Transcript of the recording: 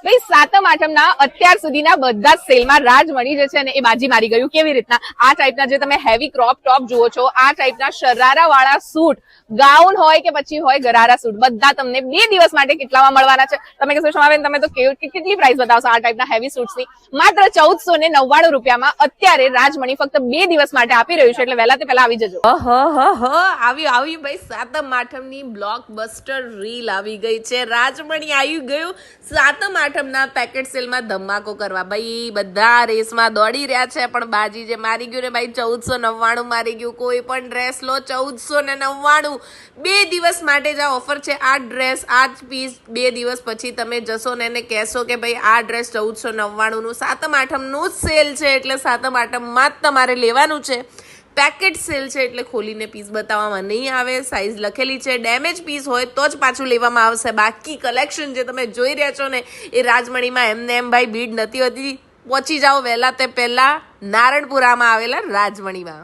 ભાઈ સાતમ આઠમના અત્યાર સુધીના બધા સેલમાં રાજમણી જે છે ને એ બાજી મારી ગયું. કેવી રીતના? આ ટાઈપના જે તમે હેવી ક્રોપ ટોપ જુઓ છો, આ ટાઈપના શરારા વાળા સૂટ, ગાઉન હોય કે પછી હોય ગરારા સૂટ, બધા તમને 2 દિવસ માટે કેટલામાં મળવાના છે? તમે કહેશો શોભાબેન તમે તો કેટલી પ્રાઇસ બતાવશો આ ટાઈપના હેવી સૂટ્સની? માત્ર 1499 રૂપિયામાં અત્યારે રાજમણી ફક્ત 2 દિવસ માટે આપી રહ્યું છે, એટલે વહેલા તે પહેલા આવી જજો. આવી ભાઈ સાતમ આઠમની બ્લોકબસ્ટર રીલ આવી ગઈ છે. રાજમણી આવી ગયું સાતમ આઠમના પેકેટ સેલમાં ધમાકો કરવા. ભાઈ બધા રેસમાં દોડી રહ્યા છે, પણ બાજી જે મારી ગયું ને ભાઈ 1499 મારી ગયું. કોઈ પણ ડ્રેસ લો 1499, 2 દિવસ માટે જ આ ઓફર છે. આ ડ્રેસ આ જ પીસ 2 દિવસ પછી તમે જશો ને એને કહેશો કે ભાઈ આ ડ્રેસ 1499 નું સાતમ આઠમનું જ સેલ છે, એટલે સાતમ આઠમમાં જ તમારે લેવાનું છે. પેકેટ સેલ છે એટલે ખોલીને પીસ બતાવવામાં નહીં આવે. સાઈઝ લખેલી છે, ડેમેજ પીસ હોય તો જ પાછું લેવામાં આવશે. બાકી કલેક્શન જે તમે જોઈ રહ્યા છો ને એ રાજમણીમાં એમને એમ ભાઈ ભીડ નથી હોતી. પહોંચી જાઓ વહેલા તે પહેલા નારણપુરામાં આવેલા રાજમણીમાં.